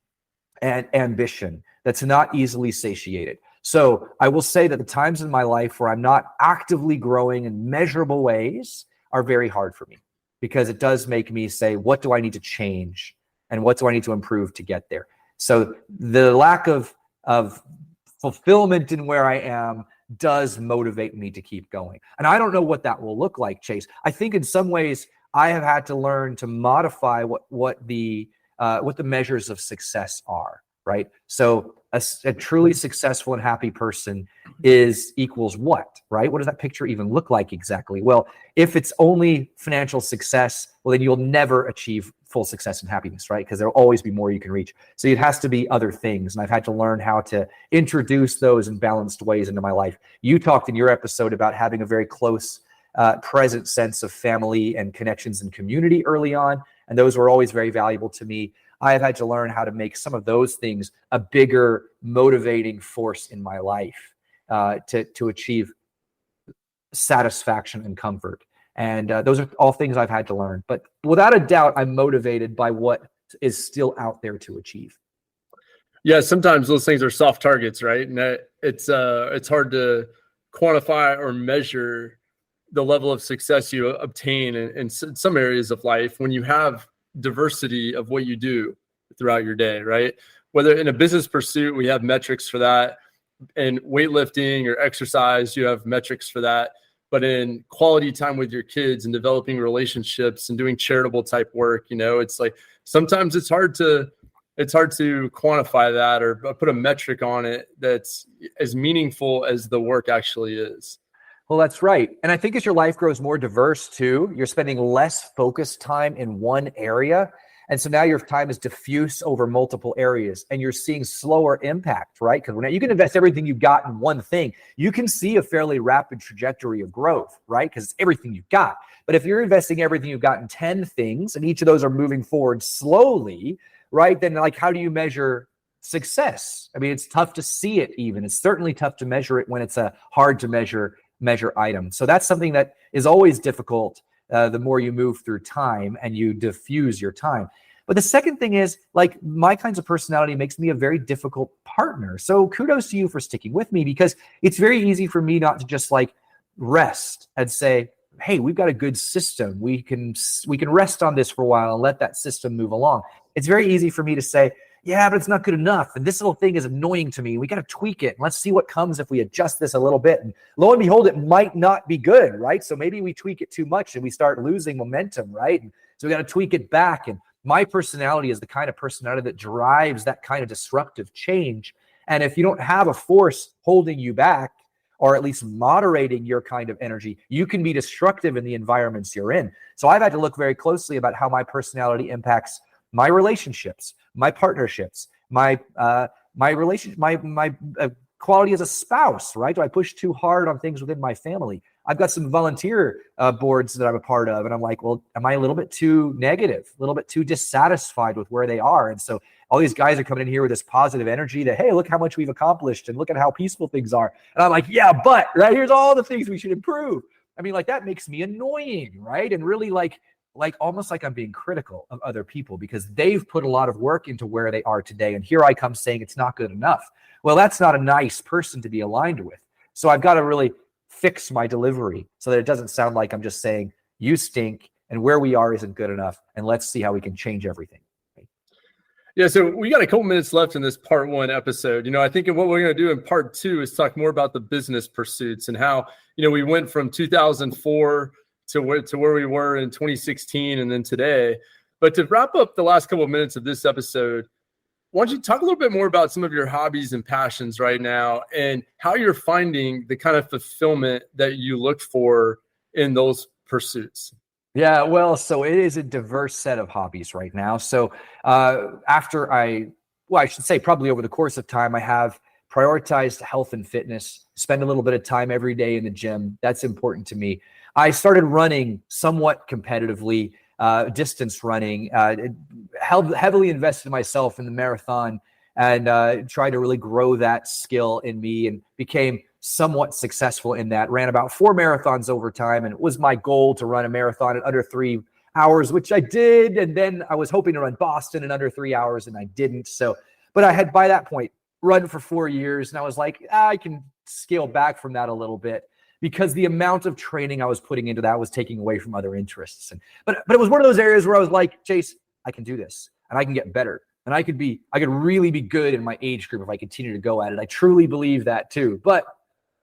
and ambition that's not easily satiated. So I will say that the times in my life where I'm not actively growing in measurable ways are very hard for me, because it does make me say, what do I need to change and what do I need to improve to get there? So the lack of fulfillment in where I am does motivate me to keep going. And I don't know what that will look like, Chase. I think in some ways I have had to learn to modify what the measures of success are, right? So a truly successful and happy person equals what, right? What does that picture even look like exactly? Well, if it's only financial success, well, then you'll never achieve full success and happiness, right? Because there'll always be more you can reach. So it has to be other things. And I've had to learn how to introduce those in balanced ways into my life. You talked in your episode about having a very close, present sense of family and connections and community early on. And those were always very valuable to me. I have had to learn how to make some of those things a bigger motivating force in my life to achieve satisfaction and comfort. And those are all things I've had to learn. But without a doubt, I'm motivated by what is still out there to achieve. Yeah, sometimes those things are soft targets, right? And it's hard to quantify or measure the level of success you obtain in some areas of life when you have diversity of what you do throughout your day, right? Whether in a business pursuit, we have metrics for that. In weightlifting or exercise, you have metrics for that. But in quality time with your kids and developing relationships and doing charitable type work, it's like sometimes it's hard to quantify that or put a metric on it that's as meaningful as the work actually is. Well, that's right. And I think as your life grows more diverse too, you're spending less focused time in one area. And so now your time is diffuse over multiple areas and you're seeing slower impact, right? Because when you can invest everything you've got in one thing, you can see a fairly rapid trajectory of growth, right? Because it's everything you've got. But if you're investing everything you've got in 10 things and each of those are moving forward slowly, right? Then like, how do you measure success? I mean, it's tough to see it even. It's certainly tough to measure it when it's a hard to measure item. So that's something that is always difficult the more you move through time and you diffuse your time. But the second thing is, like, my kinds of personality makes me a very difficult partner. So kudos to you for sticking with me, because it's very easy for me not to just like rest and say, hey, we've got a good system. We can rest on this for a while and let that system move along. It's very easy for me to say, yeah, but it's not good enough. And this little thing is annoying to me. We got to tweak it. Let's see what comes if we adjust this a little bit. And lo and behold, it might not be good, right? So maybe we tweak it too much and we start losing momentum, right? And so we got to tweak it back. And my personality is the kind of personality that drives that kind of disruptive change. And if you don't have a force holding you back, or at least moderating your kind of energy, you can be destructive in the environments you're in. So I've had to look very closely about how my personality impacts my relationships, my partnerships, my quality as a spouse, right? Do I push too hard on things within my family? I've got some volunteer boards that I'm a part of, and I'm like, well, am I a little bit too negative, a little bit too dissatisfied with where they are? And so all these guys are coming in here with this positive energy that, hey, look how much we've accomplished and look at how peaceful things are. And I'm like, yeah, but right, here's all the things we should improve. I mean, like, that makes me annoying, right? And really like almost like I'm being critical of other people because they've put a lot of work into where they are today. And here I come saying it's not good enough. Well, that's not a nice person to be aligned with. So I've got to really fix my delivery so that it doesn't sound like I'm just saying you stink and where we are isn't good enough. And let's see how we can change everything. Yeah, so we got a couple minutes left in this part one episode. I think what we're going to do in part two is talk more about the business pursuits and how, we went from 2004 to where we were in 2016 and then today. But to wrap up the last couple of minutes of this episode, why don't you talk a little bit more about some of your hobbies and passions right now and how you're finding the kind of fulfillment that you look for in those pursuits? Yeah, well, so it is a diverse set of hobbies right now. So I should say probably over the course of time, I have prioritized health and fitness, spend a little bit of time every day in the gym. That's important to me. I started running somewhat competitively, distance running, heavily invested in myself in the marathon and tried to really grow that skill in me and became somewhat successful in that. Ran about 4 marathons over time, and it was my goal to run a marathon in under 3 hours, which I did. And then I was hoping to run Boston in under 3 hours, and I didn't. But I had by that point run for 4 years, and I was like, I can scale back from that a little bit, because the amount of training I was putting into that was taking away from other interests. But it was one of those areas where I was like, Chase, I can do this and I can get better. And I could really be good in my age group if I continue to go at it. I truly believe that too. But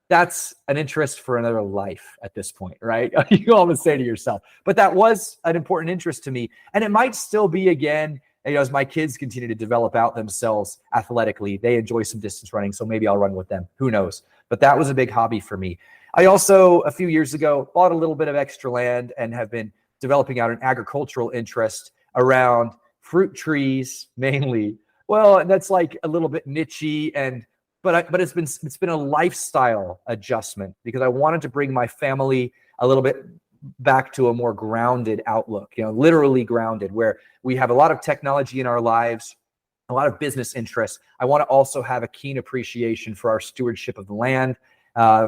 that's an interest for another life at this point, right? You always say to yourself, but that was an important interest to me. And it might still be again, as my kids continue to develop out themselves athletically. They enjoy some distance running, so maybe I'll run with them. Who knows? But that was a big hobby for me. I also, a few years ago, bought a little bit of extra land and have been developing out an agricultural interest around fruit trees mainly. Well, that's like a little bit niche-y, but it's been a lifestyle adjustment because I wanted to bring my family a little bit back to a more grounded outlook, literally grounded, where we have a lot of technology in our lives, a lot of business interests. I want to also have a keen appreciation for our stewardship of the land,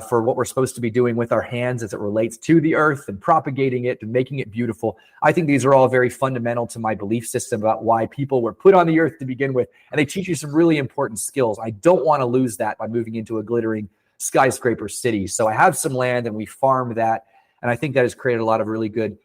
for what we're supposed to be doing with our hands as it relates to the earth and propagating it and making it beautiful. I think these are all very fundamental to my belief system about why people were put on the earth to begin with. And they teach you some really important skills. I don't want to lose that by moving into a glittering skyscraper city. So I have some land and we farm that. And I think that has created a lot of really good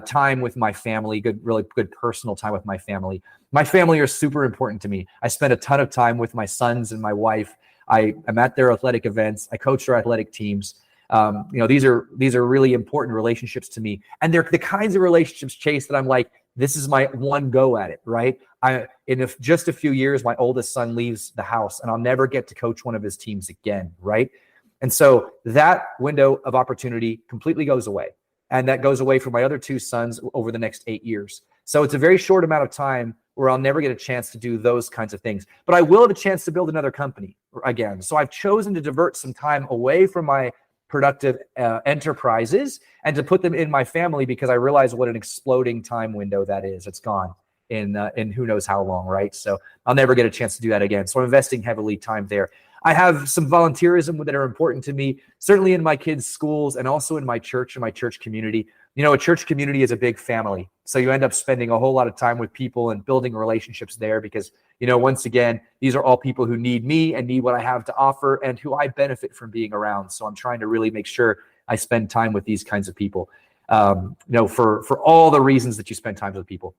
time with my family, really good personal time with my family. My family are super important to me. I spend a ton of time with my sons and my wife. I'm at their athletic events. I coach their athletic teams. These are really important relationships to me. And they're the kinds of relationships, Chase, that I'm like, this is my one go at it, right? In just a few years, my oldest son leaves the house and I'll never get to coach one of his teams again, right? And so that window of opportunity completely goes away. And that goes away for my other 2 sons over the next 8 years. So it's a very short amount of time where I'll never get a chance to do those kinds of things. But I will have a chance to build another company again. So I've chosen to divert some time away from my productive enterprises and to put them in my family, because I realize what an exploding time window that is. It's gone in who knows how long, right? So I'll never get a chance to do that again. So I'm investing heavily time there. I have some volunteerism that are important to me, certainly in my kids' schools and also in my church and my church community. You know, a church community is a big family. So you end up spending a whole lot of time with people and building relationships there because, you know, once again, these are all people who need me and need what I have to offer and who I benefit from being around. So I'm trying to really make sure I spend time with these kinds of people, you know, for all the reasons that you spend time with people.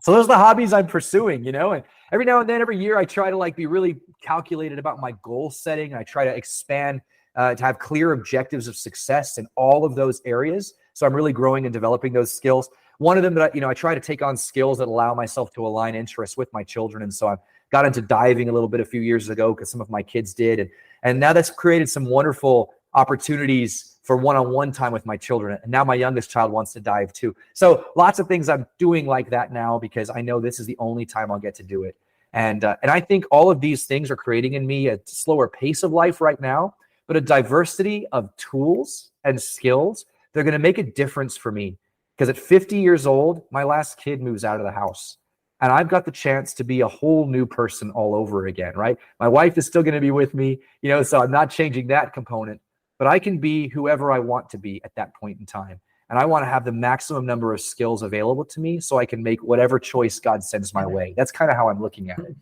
So those are the hobbies I'm pursuing, you know, and every now and then, every year, I try to be really calculated about my goal setting. I try to expand, to have clear objectives of success in all of those areas. So I'm really growing and developing those skills. One of them that, I try to take on skills that allow myself to align interests with my children. And so I got into diving a little bit a few years ago because some of my kids did. And now that's created some wonderful opportunities for one-on-one time with my children. And now my youngest child wants to dive too. So lots of things I'm doing like that now because I know this is the only time I'll get to do it. And I think all of these things are creating in me a slower pace of life right now, but a diversity of tools and skills. They're going to make a difference for me because at 50 years old, my last kid moves out of the house. And I've got the chance to be a whole new person all over again, right? My wife is still going to be with me, so I'm not changing that component. But I can be whoever I want to be at that point in time. And I want to have the maximum number of skills available to me so I can make whatever choice God sends my way. That's kind of how I'm looking at it.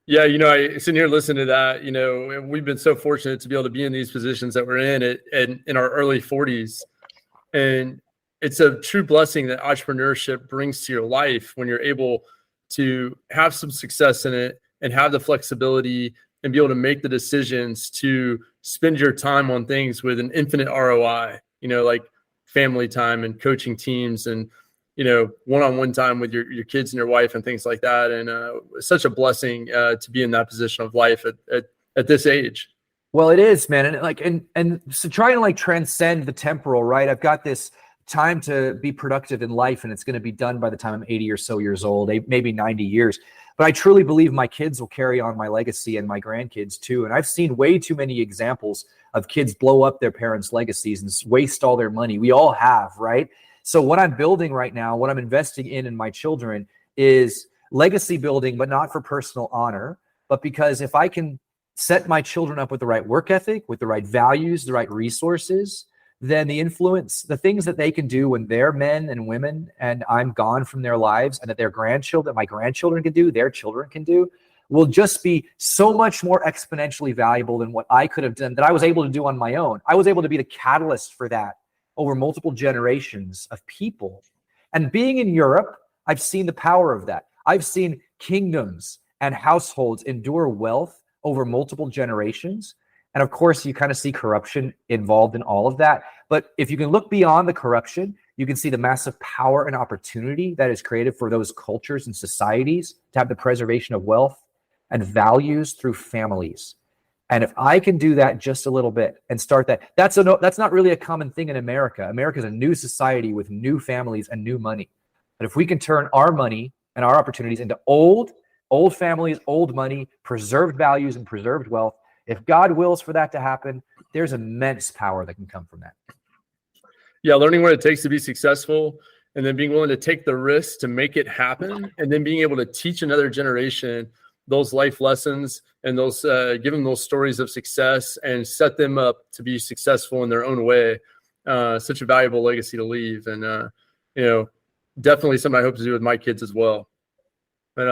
Yeah, I sitting here listening to that, we've been so fortunate to be able to be in these positions that we're in our early 40s. And it's a true blessing that entrepreneurship brings to your life when you're able to have some success in it and have the flexibility and be able to make the decisions to spend your time on things with an infinite ROI, like family time and coaching teams and, one-on-one time with your kids and your wife and things like that. And it's such a blessing to be in that position of life at this age. Well, it is, man. And so trying to transcend the temporal, right? I've got this time to be productive in life and it's going to be done by the time I'm 80 or so years old, maybe 90 years. But I truly believe my kids will carry on my legacy and my grandkids too. And I've seen way too many examples of kids blow up their parents' legacies and waste all their money. We all have, right? So what I'm building right now, what I'm investing in my children is legacy building, but not for personal honor, but because if I can set my children up with the right work ethic, with the right values, the right resources, then the influence, the things that they can do when they're men and women and I'm gone from their lives and that my grandchildren can do, their children can do, will just be so much more exponentially valuable than what I could have done, that I was able to do on my own. I was able to be the catalyst for that over multiple generations of people. And being in Europe, I've seen the power of that. I've seen kingdoms and households endure wealth over multiple generations. And of course, you kind of see corruption involved in all of that. But if you can look beyond the corruption, you can see the massive power and opportunity that is created for those cultures and societies to have the preservation of wealth and values through families. And if I can do that just a little bit and start that's not really a common thing in America. America is a new society with new families and new money. But if we can turn our money and our opportunities into old families, old money, preserved values and preserved wealth, if God wills for that to happen, there's immense power that can come from that. Yeah, learning what it takes to be successful and then being willing to take the risk to make it happen and then being able to teach another generation those life lessons and those give them those stories of success and set them up to be successful in their own way. Such a valuable legacy to leave. And, definitely something I hope to do with my kids as well. But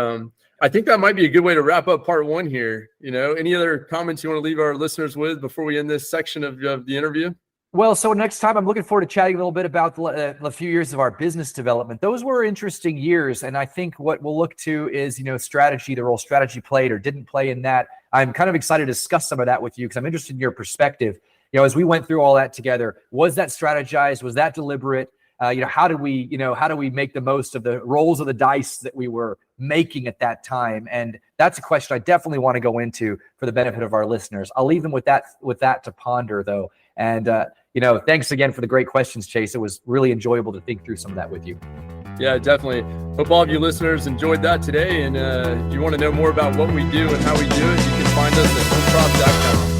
I think that might be a good way to wrap up part one here. Any other comments you want to leave our listeners with before we end this section of the interview? Well, so next time I'm looking forward to chatting a little bit about the few years of our business development. Those were interesting years. And I think what we'll look to is, strategy, the role strategy played or didn't play in that. I'm kind of excited to discuss some of that with you because I'm interested in your perspective. As we went through all that together, was that strategized? Was that deliberate? How do we make the most of the rolls of the dice that we were making at that time? And that's a question I definitely want to go into for the benefit of our listeners. I'll leave them with that to ponder though. And, thanks again for the great questions, Chase. It was really enjoyable to think through some of that with you. Yeah, definitely. Hope all of you listeners enjoyed that today. And if you want to know more about what we do and how we do it, you can find us at homeprop.com.